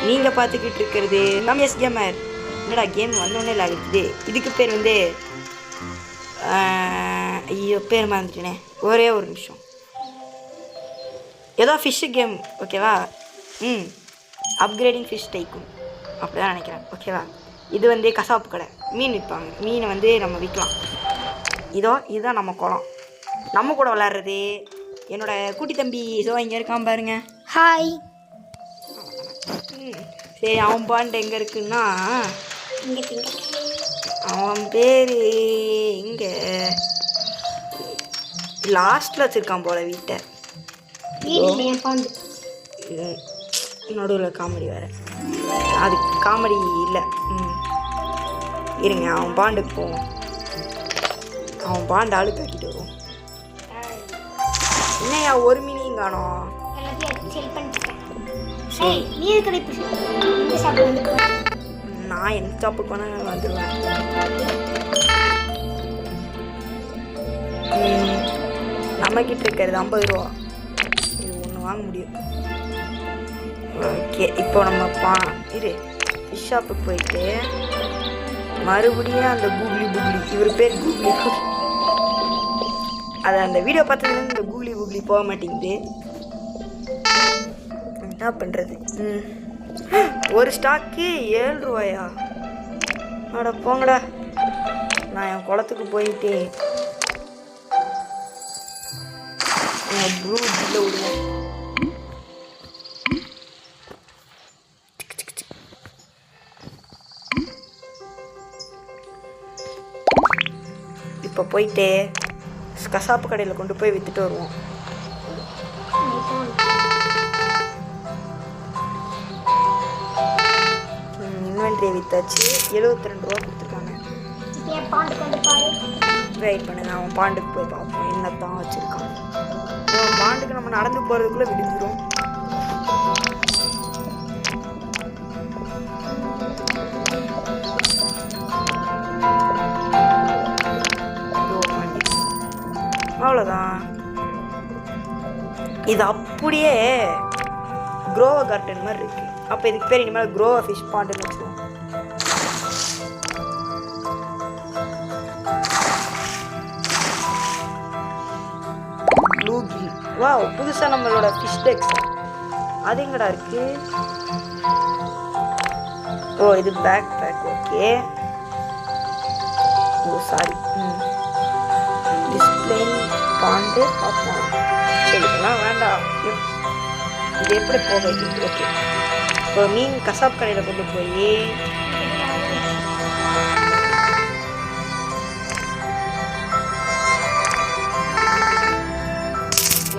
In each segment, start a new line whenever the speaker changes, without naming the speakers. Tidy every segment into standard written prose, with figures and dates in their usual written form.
நீங்கள் பார்த்துக்கிட்டு இருக்கிறது ரமேஷ் கேமர். என்னடா கேம் வந்தோடனே ஆகுது. இதுக்கு பேர் வந்து ஐயோ பேர் மறந்துட்டேனே, ஒரே ஒரு நிமிஷம். ஏதோ ஃபிஷ்ஷு கேம், ஓகேவா? அப்கிரேடிங் ஃபிஷ் டைக்கும் அப்படி தான் நினைக்கிறேன், ஓகேவா? இது வந்து கசாப்பு கடை, மீன் விற்பாங்க. மீனை வந்து நம்ம விற்கலாம். இதுதான் நம்ம குளம். நம்ம கூட விளாட்றது என்னோடய குட்டி தம்பி. இங்கே இருக்கான் பாருங்க.
ஹாய்.
சரி, அவன் பாண்டு எங்கே இருக்குன்னா, அவன் பேர் இங்கே லாஸ்ட்டில் வச்சுருக்கான் போல் வீட்டை. நடுவில் காமெடி வேறு, அது காமெடி இல்லை. இருங்க, அவன் பாண்டுக்கு போவோம். அவன் பாண்டு ஆளு கட்டிட்டு வருவோம். என்னையா ஒரு மீனையும் காணோம். நான் எந்த ஷாப்புக்கு போனால் வந்துடுவேன். நம்மக்கிட்ட இருக்கிறது 50 ரூபா. இது ஒன்று வாங்க முடியும். ஓகே, இப்போ நம்ம ஃபிஷ் ஷாப்புக்கு போயிட்டு மறுபடியும் அந்த கூகுளி இவர் பேர் கூகுளி. அது அந்த வீடியோ பார்த்ததுலேருந்து இந்த கூகுளி போக மாட்டேங்குது. என்ன பண்ணுறது? ஒரு ஸ்டாக்கு 7 ரூபாயா? அட போங்கடா, நான் என் குளத்துக்கு போயிட்டேன். ப்ளூ பில்ல விடுங்க. இப்போ போயிட்டு கசாப்பு கடையில் கொண்டு போய் விற்றுட்டு வருவோம். இன்வென்ட்ரி விற்றாச்சு. 72 ரூபா கொடுத்துருக்காங்க. வெயிட் பண்ணுங்க, அவன் பாண்டுக்கு போய் பார்ப்போம் என்ன தான் வச்சுருக்கான். அவன் பாண்டுக்கு நம்ம நடந்து போகிறதுக்குள்ளே விடிஞ்சிரும். அவ்வளோதான். இது அப்படியே க்ரோவா கார்டன் மாதிரி இருக்கு. அப்போ இதுக்கு பேர் இனிமேல் க்ரோவா ஃபிஷ் பாண்டுன்னு வச்சுருவோம். Blue gill. வா, புதுசாக நம்மளோட ஃபிஷ் டெக்ஸ். அது எங்கடா இருக்கு? ஓ, இது பேக் பேக். ஓகே. ஓ சாரி. டிஸ்பிளே பாண்டு பார்ப்போம். சரி, இதெல்லாம் வேண்டாம். இது எப்படி போக? ஓகே, இப்போ மீன் கசாப் கடையில் கொண்டு போய்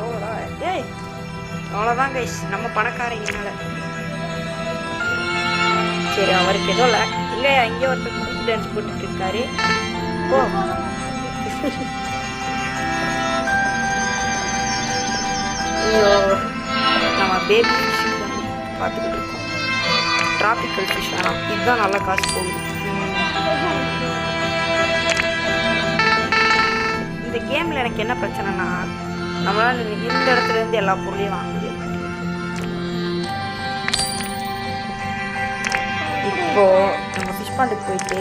எவ்வளோடா? ஏய், அவ்வளோதான் கைஸ், நம்ம பணக்காரங்க மேலே. சரி, அவருக்கு ஏதோ இல்லை, அங்கேயே ஒருத்தர் டான்ஸ் போட்டுட்டு இருக்காரு. ஓ, நம்ம பேபி ஃபிஷ் பார்த்துக்கிட்டு இருக்கோம். Tropical fish. ஆனால் இதுதான் நல்லா காசு போகுது. இந்த கேமில் எனக்கு என்ன பிரச்சனைனா, நம்மளால் இந்த இடத்துலேருந்து எல்லா பொருளையும் வாங்க முடியாது. இப்போது நம்ம ஃபிஷ் பாண்டுக்கு போயிட்டு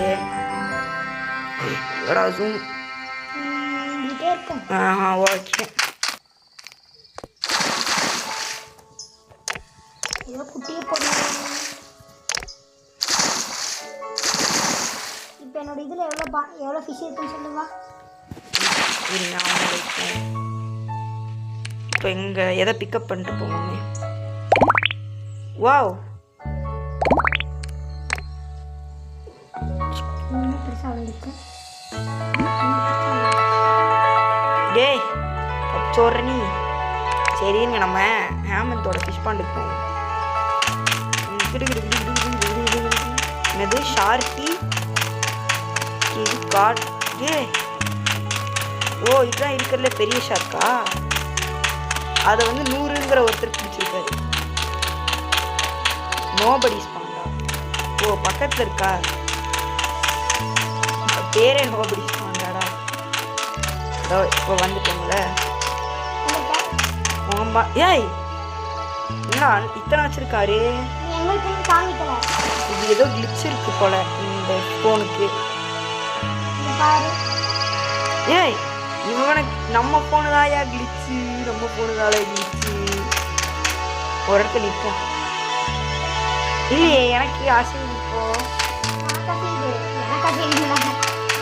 ஜூம். ஓகே,
இப்போ என்னோட இதில் எவ்வளோ ஃபிஷ் இருக்குன்னு சொல்லுவா.
இப்போ எங்கே எதை பிக்கப் பண்ணிட்டு போவோமே. வாவ், டேய் சொல்கிறேன். சரிங்க, நம்ம ஹேமந்தோட ஃபிஷ் பாண்டுக்கு போவோம். என்னது ஷார்க்கி இது காட்? ஓ, இதுதான் இருக்கிறதுல பெரிய ஷார்க்கா? அதை வந்து 100ங்கிற ஒருத்தர் பிடிச்சிருக்காரு. நோபடி ஸ்பாண்டா? ஓ, பக்கத்தில் இருக்கா? பேரே நோபடி ஸ்பாண்டாடா. இப்போ வந்துட்டோங்களே. ஏய், என்ன இத்தனை வச்சிருக்காரு?
எங்களுக்கு காமிக்கல.
இது ஏதோ கிளிச் இருக்கு போல இந்த ஃபோனுக்கு.
இது பாரு.
ஏய் இவனுக்கு நம்ம ஃபோனு தாயா கிளிச்சு, நம்ம ஃபோனு தானே கிளிச்சு. ஒரு இடத்துல நிற்போம். இல்லையே எனக்கு ஆசை இப்போ.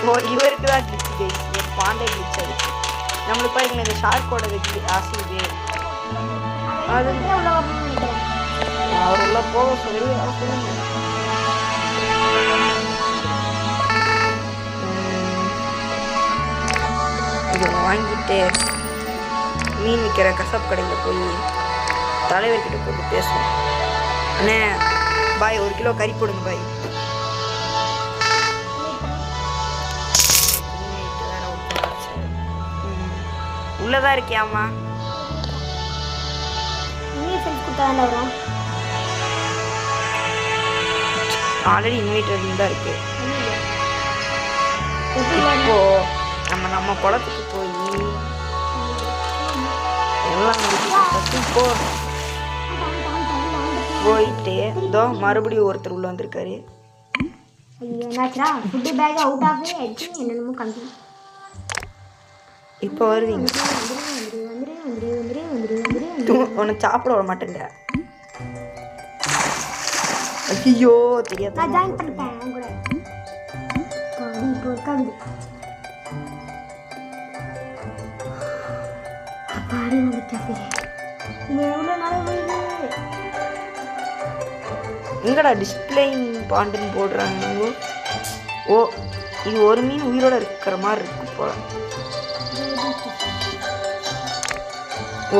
ஓ இவருக்கு தான் கிளிச்சு கைஸ். ஒரு பாண்டே கிளிச் ஆகிடுச்சு. நம்மளுக்கு பாருங்க இந்த ஷார்க்கோட ஆசை இது. அது அவர் உள்ள போக சொல்லி சொல்லுங்க. இது வாங்கிட்டு மீன் விற்கிற கசாப் கடையில் போய் தலைவர்கிட்ட போட்டு பேசுவோம். அண்ணே பாய் 1 கிலோ கறி போடுங்க பாய். உள்ளதான் இருக்கியாமா? ஆல்ரெடி இன்வைட்டர் தான் இருக்கு. இப்போ நம்ம குளத்துக்கு போய் எல்லாம் போயிட்டு இதோ மறுபடியும் ஒருத்தர் உள்ள வந்திருக்காரு. இப்போ வருவீங்க. உனக்கு சாப்பிட விட மாட்டேங்க. ஐயோ தெரியாது. எங்கடா டிஸ்பிளே பாண்டுன்னு போடுறாங்க. ஓ இது ஒரு மீன் உயிரோட இருக்கிற மாதிரி இருக்கு போல.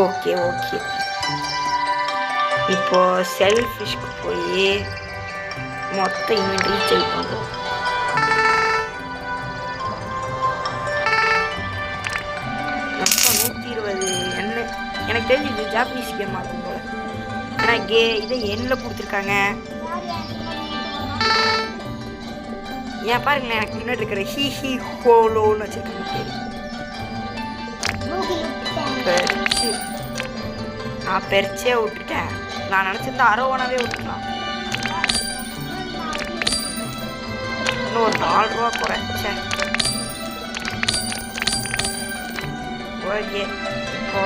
ஓகே ஓகே இப்போ செல்ஃபிஷ்க்கு போய் மொத்த இன்வென்ட்ரி செல் பண்ணுறோம். மொத்தம் 120 எண்ணெய். எனக்கு தெரிஞ்சு இது ஜாப்பனீஸ் கேம் ஆகும் போல. ஏன்னா இதை எண்ணில் கொடுத்துருக்காங்க. ஏன் பாருங்களேன் எனக்கு முன்னாடி இருக்கிற ஹி ஹி ஹோலோன்னு வச்சுருக்காங்க. நான் பெருச்சே விட்டுட்டேன். நான் நினச்சிருந்தா அரவணாவே விட்டுக்கலாம். இன்னும் ஒரு 4 ரூபா குறைச்சேன். ஓகே இப்போ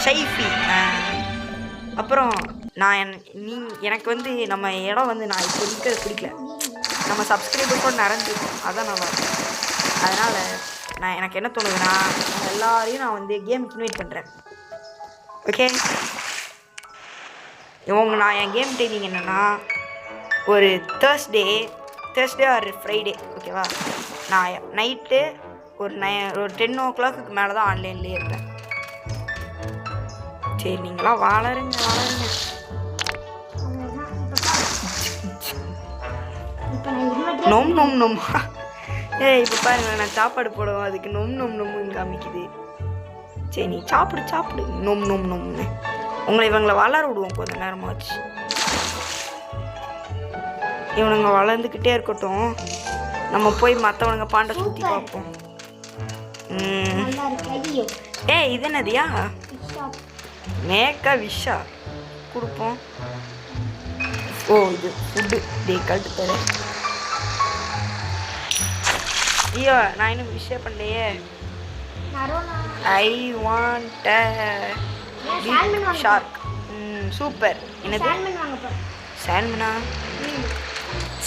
ஷைஃபி அப்புறம் எனக்கு வந்து நம்ம இடம் வந்து நான் இப்போ இருக்கிறது பிடிக்கல. நம்ம சப்ஸ்கிரைபர் கூட நடந்துருக்கோம். அதான் நல்லா இருக்கும். அதனால் எனக்கு என்ன தோணுதுன்னா எல்லாரையும் நான் வந்து கேமுக்கு இன்வைட் பண்ணுறேன். ஓகே நான் என் கேம் டைமிங் என்னென்னா ஒரு தேர்ஸ்டே ஆர் ஃப்ரைடே ஓகேவா. நான் நைட்டு ஒரு 10 o'clock மேலே தான் ஆன்லைன்லேயே இருப்பேன். சரி நீங்களாம் வளருங்க. நோம் நோம் நோம். இப்போ பாருங்க நான் சாப்பாடு போடுவோம். அதுக்கு நொம் நொம் நொம்னு காமிக்குது. சரி நீ சாப்பிடு நொம் நொம் நொம்னு. இவங்களை வளர விடுவோம் கொஞ்ச நேரமாச்சு. இவனுங்க வளர்ந்துக்கிட்டே இருக்கட்டும். நம்ம போய் மற்றவனுங்க பாண்டை சுற்றி பார்ப்போம். இது என்னதியா மேக்கா விஷா கொடுப்போம். ஓ இது ஃபுட்டு டே கழுத்து தரேன். ஐயோ நான் இன்னும் விஷயம் பண்ணலையே. I want shark. சூப்பர். என்னது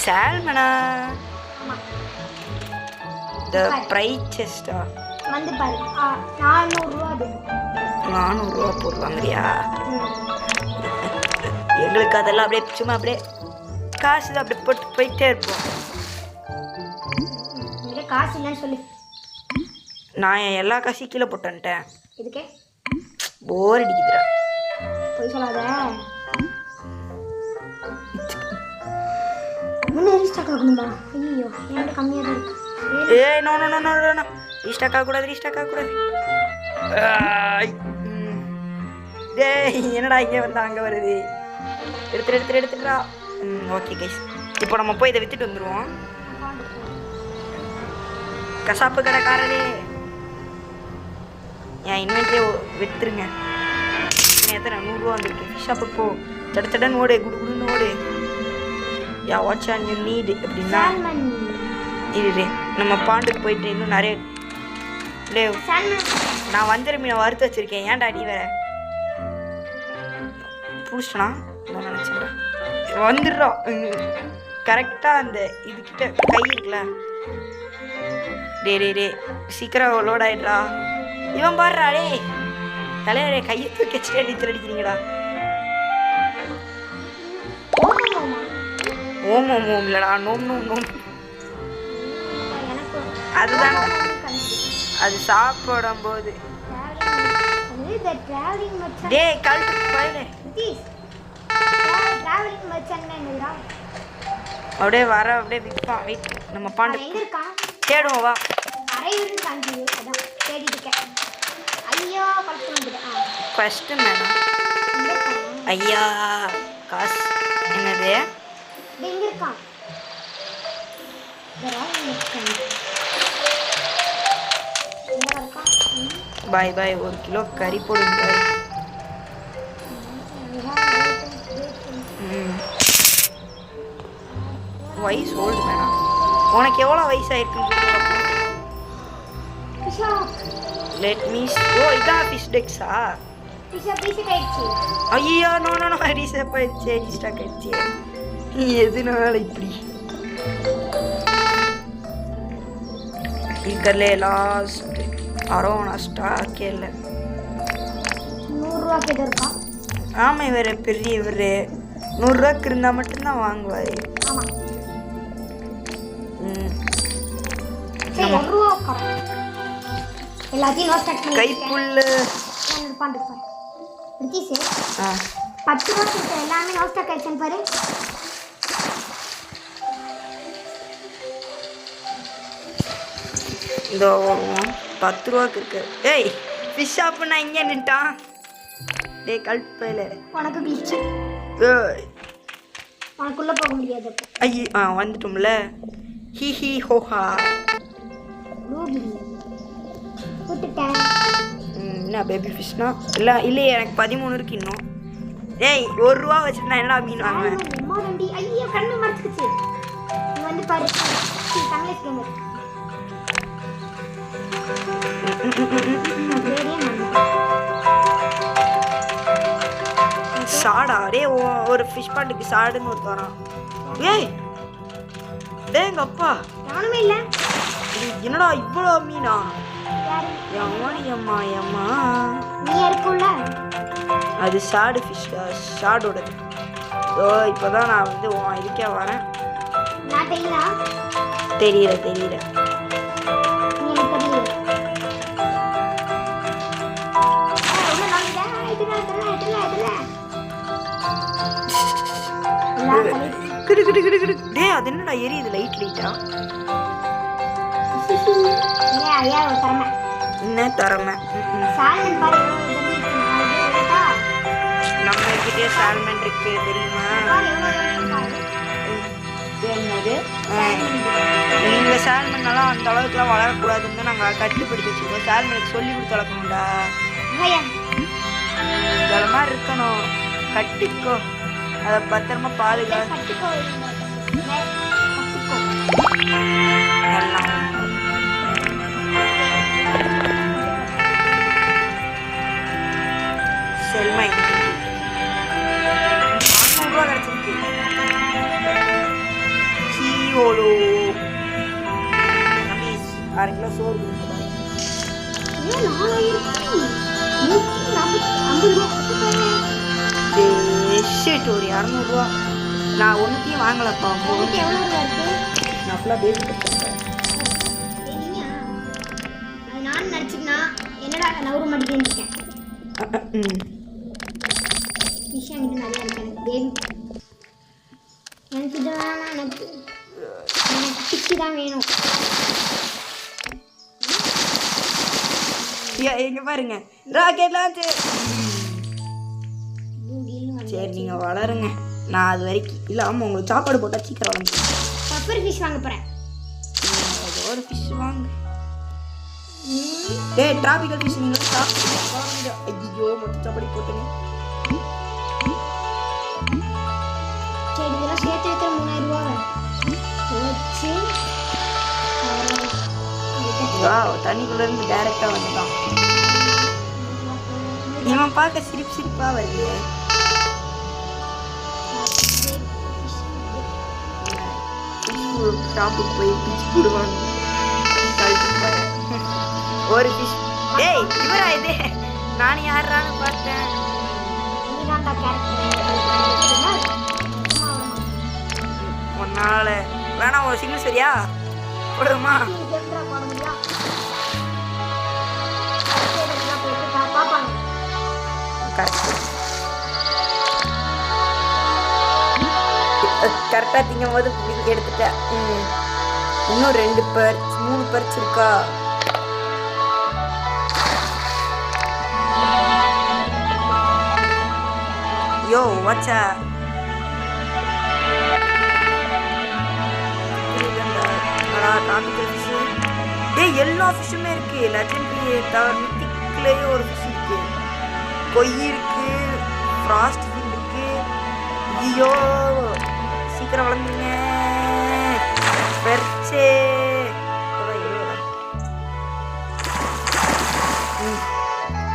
சால்மனா த பிரைஸ் செஸ்டா
வந்து பாரு 400
ரூபா போடுவாங்கறியா? எங்களுக்கு அதெல்லாம் அப்படியே சும்மா அப்படியே காசு தான் அப்படியே போட்டு போயிட்டே இருப்போம்.
காசு இல்லைன்னு சொல்லு.
நான் எல்லா காசையும் கீழே போட்டுட்டேன்.
இதுக்கே
போர் அடிக்குதுடா.
போய் சொல்லாத. முன்னே ரீஸ்டாக் ஆகணுமா? ஐயோ என்கிட்ட கம்மியாக தான் இருக்கு.
ஏய் நோ ரீஸ்டாக் ஆகக்கூடாது. டேய் என்னடா இங்கே வந்தா அங்கே வருது. எடுத்துடா. ஓகே கைஸ் இப்போ நம்ம போய் இதை விற்றுட்டு வந்துடுவோம். கசாப்பு கடைக்காரரே என் இன்வென்ட்ரியை விற்றுருங்க. எத்தனை 100 வந்திருக்கு. ஃபிஷ் ஷாப்புக்கு போ, தடன்னு ஓடு, குடுன்னு ஓடு. யா வாட்ச் ஆன் யூ நீட் அப்படின்னா
சால்மன்
இது நம்ம பாண்டுக்கு போயிட்டு இன்னும் நிறைய
சால்மன்
நான் வஞ்சர மீனை வறுத்து வச்சிருக்கேன். ஏன்டா நீ வேற பூசினா நான் நினச்சேன் வந்துடுறோம். கரெக்டாக அந்த இதுக்கிட்ட கை இருக்குல்ல, டே சீக்கிரம் லோட் ஆயிடுறா. இவன் பாடுறா டே தலைவரே, கையை தூக்கி வச்சுட்டே நீச்சல் அடிக்கிறீங்கடா. ஓம் ஓம் ஓம் இல்லடா, நோம் நோம் நோம். அதுதான் அது சாப்பிடும் போது டே கழுத்து போயிடு. அப்படியே வர அப்படியே விற்பான். வெயிட் நம்ம பாண்டு தேடுவோம் வா. ஃபஸ்ட்டு மேடம் ஐயா காசு என்னது பாய் பாய் 1 கிலோ கறி போடுங்க பாய். வயசு ஓல்டு மேடம். உனக்கு எவ்வளோ வயசாயிருக்குன்னு லெட் மீ. ஓ இதான் ஃபிஷ் டெக்ஸா? ஐயோ நோ நோ நோ ரீசெப் ஆயிடுச்சு, ரீஸ்டாக் ஆயிடுச்சு. எதுனால இப்படி இருக்கிறதுலே லாஸ்ட் அரோனா ஸ்டாக்கே இல்லை.
100 ரூபாய்க்கு எது இருக்கா?
ஆமாம் இவர் பெரிய இவர் 100 ரூபாய்க்கு இருந்தால் மட்டும்தான் வாங்குவார்.
ஆமாம் எல்லாத்தையும் நோ ஸ்டாக் பண்ணி
கைப்புல்லு
பாண்டு பாரு ரித்தீஷ் 10 ரூபாய்க்கு இருக்க எல்லாமே நோ ஸ்டாக் ஆயிடுச்சுன்னு பாரு.
இதோ 10 ரூபாய்க்கு இருக்கு. ஏய் ஃபிஷ் ஷாப்புன்னா இங்கே நின்ட்டான். டே கல்பையில்
உனக்கு கிழிச்சு உனக்குள்ளே போக முடியாது.
ஐயோ வந்துட்டோம்ல. ஹி ஹி ஹோஹா
விட்டுட்டேன்.
என்ன பேபி ஃபிஷ்னா இல்லை இல்லையே எனக்கு 13 இருக்கு இன்னும். ஏய் 1 ரூபா வச்சுருந்தா என்னடா மீன் வாங்குவேன்.
ஐயோ கண்ணு மறைச்சிக்கிச்சு. நீ வந்து பாரு தங்கலேஷ் கேமர்
சாடா டே ஒரு ஃபிஷ் பாண்டுக்கு சாடுன்னு ஒரு தரான். ஏய் டே எங்க அப்பா
நானுமே இல்லை.
என்னடா இவ்வளோ மீனா? எம்மாடி எம்மா எம்மா
நீ இருக்கும்ல
அது ஷாடு ஃபிஷ் ஷாடோடது. ஓ இப்போ தான் நான் வந்து இதுக்கே வரேன்.
நான் தெரியல
தெரியல தெரியல.
கிடு கிடு கிடு
கிடு டே அது என்னடா எரியுது லைட் லைட்டா?
ஐயா தரமே
என்ன தரமே?
சால்மன் பாரு
நம்ம கிட்டே சால்மன் இருக்கு தெரியுமா? என்னது எங்கள் சால்மன்லாம் அந்த அளவுக்குலாம் வளரக்கூடாதுன்னு தான் நாங்கள் கட்டுப்பிடிச்சு வச்சுருக்கோம். சால்மனுக்கு சொல்லி கொடுத்து வளர்க்கணும்டா. இந்த மாதிரி இருக்கணும். கட்டிக்கோ, அதை பத்திரமா பாதுகாத்து எல்லாம் செல்மை 400 ரூபா கிடச்சிருக்கு. சீரோலோ 6 கிலோ சோறு கொடுத்துருக்காங்க. ஒரு 200 ரூபா. நான் ஒன்றுத்தையும் வாங்கலப்பா. நான் ஃபுல்லாக பேசி கொடுத்துருக்கேன்.
நான் நினச்சிக்கினா என்னடா நவர மாட்டேன்னு இருக்கேன். விஷயம் எனக்கு நிறையா இருக்கேன். பேபி எனக்கு இது வேணாம். எனக்கு டிக்கி தான் வேணும்.
எங்க பாருங்க ராக்கெட்லாம் சரி நீங்கள் வளருங்க. நான் அது வரைக்கும் இல்லாமல் உங்களுக்கு சாப்பாடு போட்டால் சீக்கிரம் வளர்ந்து
பப்பர் ஃபிஷ் வாங்க போகிறேன்.
ஒரு ஃபிஷ் வாங்க. டே டிராபிக்கல் ஃபிஷ் நீங்கள் சாப்பிட்டு ஐயோ மொத்த சாப்பாடு போட்டுங்க. தண்ணிக்குள்ளேருந்து டைரெக்டாக வந்துட்டான். இவன் பார்க்க சிரிப்பாக வருது. ஷாப்புக்கு போய் பிச்சு போடுவாங்க. ஒரு ஃபிஷ். ஏய் இவரா இது? நான் யாரான்னு பார்த்தேன். ஒன்னால வேணாம் ஒரு சிங்கிள் சரியா போடுமா? கரெக்டாக திங்கும் போது எடுத்துட்டேன். இன்னும் 2 பர்ச் 3 பர்ச் இருக்கா? யோ வாட்சா ஏய் எல்லா ஃபிஷ்ஷுமே இருக்கு. லெஜெண்டரி தவிர மித்திக்லேயே ஒரு ஃபிஷ் இருக்கு. கொய் இருக்கு, ஃப்ராஸ்ட் ஃபில் இருக்கு. ஐயோ சீக்கிரம் வளர்ந்துங்க பெர்ச்சே.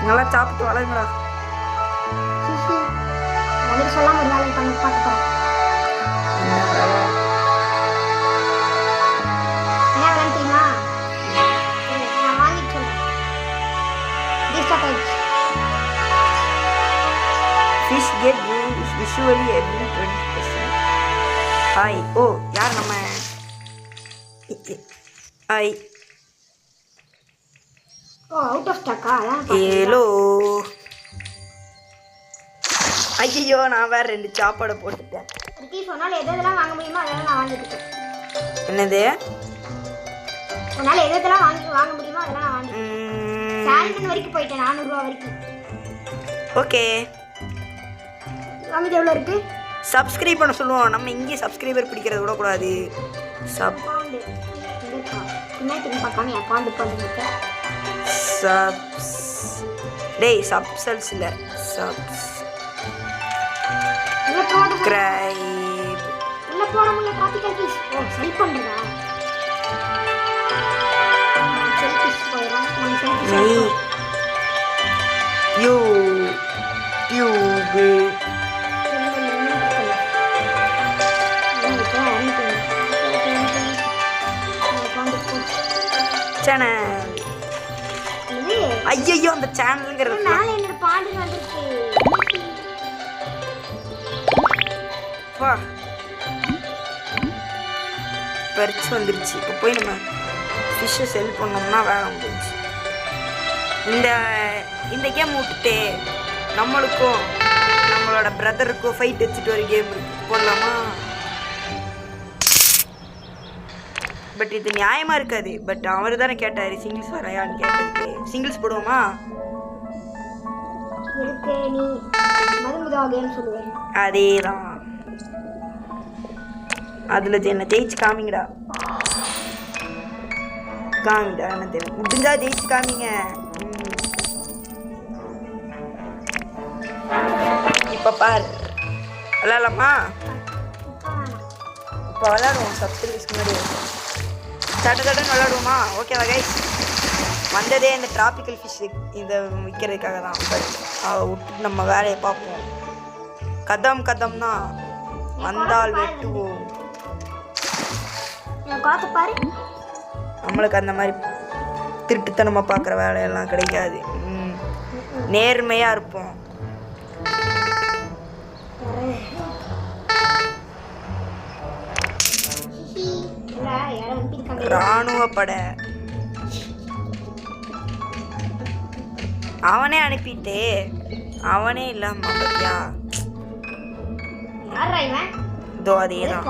நல்லா சாப்பிட்டு வளருங்கடா.
சொல்லாம ஒரு வேலை பண்ணி பார்க்க போறேன். என்ன வேலை தெரியுமா? நான் வாங்கிட்டு சொல்றேன்.
Fish get use visually every 20%. Hi. Oh யார் நம்ம? ஹாய்.
ஓ அவுட் ஆஃப் ஸ்டாக்கா?
ஹலோ. ஐயோ நான் வேற 2 சாப்பாடை போட்டுட்டேன்.
சொன்னால எதெல்லாம் வாங்க முடியுமோ அதெல்லாம் நான் வாங்கிட்டேன்.
என்னது?
சொன்னால எதெல்லாம் வாங்க முடியுமோ அதெல்லாம் நான் வாங்கிட்டேன். சால்மன் வரைக்கும் போயிட்டேன். 400 ரூபா வரைக்கும்.
ஓகே.
வாங்கிட்டு எவ்வளோ இருக்கு?
சப்ஸ்கிரைப் பண்ண சொல்லுவோம். நம்ம இங்கே சப்ஸ்கிரைபர் பிடிக்கிறது விடக்கூடாது. டேய் சப்சல்ஸ் இல்லை சப்ஸ் சப்ஸ்கிரைப்.
உள்ள போட முடியல. Tropical fish. ஓ செல் பண்றதா? செல் ஃபிஷ் போறோம். நம்ம செல் ஃபிஷ்.
You tube channel. ஐயோ அந்த சேனல்ங்கிறது
மேல என்னோட பாட்டு வந்துருக்கு.
வா பறிச்சு வந்துருச்சு. இப்போ போய் நம்ம ஃபிஷ்ஷை செல் பண்ணோம்னா வேலை முடிஞ்சிச்சு. இந்த கேம் விட்டுட்டு நம்மளுக்கும் நம்மளோட பிரதருக்கும் ஃபைட் வச்சுட்டு ஒரு கேம் இருக்கு, போடலாமா? பட் இது நியாயமாக இருக்காது. பட் அவர் தானே கேட்டார் சிங்கிள்ஸ் வரையான்னு கேட்டதுக்கு. சிங்கிள்ஸ் போடுவோமா? அதே தான். அதில் என்ன ஜெயிச்சு காமிங்கடா. காமிடா என்ன தெரியும். முடிஞ்சா ஜெயிச்சு காமிங்க. இப்போ பார் விளாட்லாமா? இப்போ விளாடுவோம். சப்ஸ்கிரைபர்ஸ்க்கு முன்னாடி சட்டுன்னு விளாடுவோமா? ஓகேவா கைஸ்? வந்ததே இந்த டிராபிக்கல் ஃபிஷ் இதை விற்கிறதுக்காக தான். பட் அதை விட்டுட்டு நம்ம வேலையை பார்ப்போம். கதம் தான் வந்தால் வெட்டுவோம். நம்மளுக்கு அந்த மாதிரி திருட்டுத்தனமாக பார்க்குற வேலையெல்லாம் கிடைக்காது. நேர்மையாக இருப்போம். இராணுவ படை அவனே அனுப்பிட்டு அவனே இல்லாம பத்தியா? இதோ அதே தான்.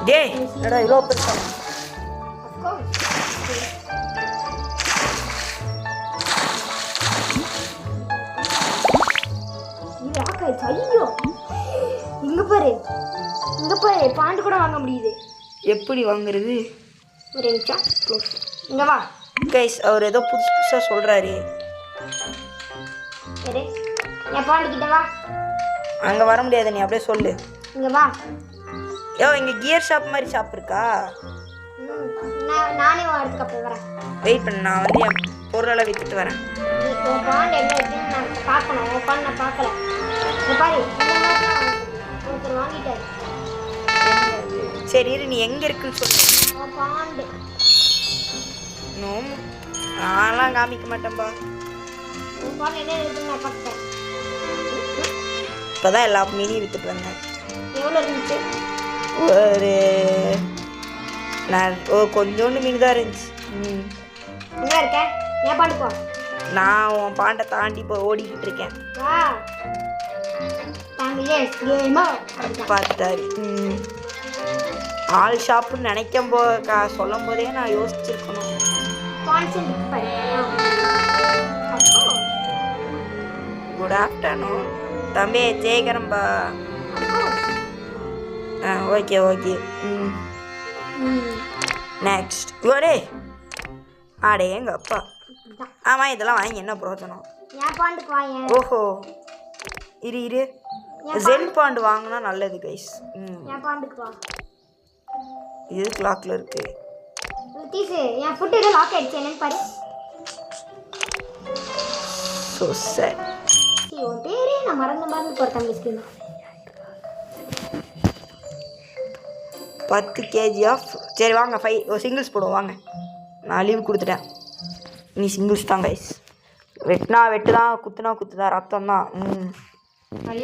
டேய் என்னடா இவ்வளோ பெருசா?
ஐயோ இங்க பாரு பாண்டு கூட வாங்க முடியுது.
எப்படி வாங்குறது?
ஒரு நிமிஷம் இங்க வா
கைஸ். அவர் ஏதோ புதுசாக சொல்கிறாரு.
என் பாண்டு கிட்ட வா.
அங்கே வர முடியாது, நீ அப்படியே சொல்லு.
இங்கே வா.
யோ இங்கே கியர் ஷாப் மாதிரி ஷாப் இருக்கா?
நானே வரதுக்கு அப்போ வரேன்.
வெயிட் பண்ணு, நான் வந்து என் பொருளெல்லாம் விற்றுட்டு வரேன்.
நீ உன் பாண்ட் எங்கே இருக்குன்னு நான் பார்க்கணும். உன் பாண்ட் நான் பார்க்கல. இந்த பாரு இந்த மாதிரிலாம் ஒருத்தர் வாங்கிட்டாரு.
சரி இரு, நீ எங்கே இருக்குன்னு சொல்லு.
உன் பாண்டு
நோ, நான்லாம் காமிக்க மாட்டேன்பா.
உன் பாண்ட் என்ன இருக்குன்னு நான் பார்த்தேன்.
இப்போ தான் எல்லா மீனையும் விற்றுட்டு வந்தேன்.
எவ்வளோ இருந்துச்சு?
ஒரு கொஞ்சோண்டு மீன் தான் இருந்துச்சு.
எங்கே இருக்க? ஏன் பாண்டு போ.
நான் உன் பாண்டை தாண்டி போய் ஓடிக்கிட்டு இருக்கேன்.
வா தாண்டியே கேமோ
பார்த்தாரு. ஆள் ஷாப்புன்னு நினைக்கும் சொல்லும் போதே நான் யோசிச்சிருக்கணும். குட் ஆஃப்டர்நூன் தம்பி ஜெயகரம்பா. Okay okay. நெக்ஸ்ட் ஓடே. ஆடே எங்கள் அப்பா. ஆமாம், இதெல்லாம் வாங்கி என்ன பிரயோஜனம்?
ஏன் பாண்டுக்கு வாங்க.
ஓஹோ இரு இரு, ஜென் பாண்டு வாங்கினா நல்லது கைஸ்.
ஏன் பாண்டுக்கு வா.
இது கிளாக்ல இருக்கு.
நிதிஷ் என் ஃபுட் ஏதோ லாக் ஆயிடுச்சு, என்னன்னு பாரு.
ஸோ சார்
உன் பேரே நான் மறந்து போகிறேன் தம்பி. Screen
10 kg off. சரி வாங்க 5 சிங்கிள்ஸ் போடுவோம் வாங்க. நான் லீவ் கொடுத்துட்டேன், நீ சிங்கிள்ஸ் தான் கைஸ். வெட்டினா வெட்டு தான், குத்துனா குத்து தான், ரத்தம் தான்.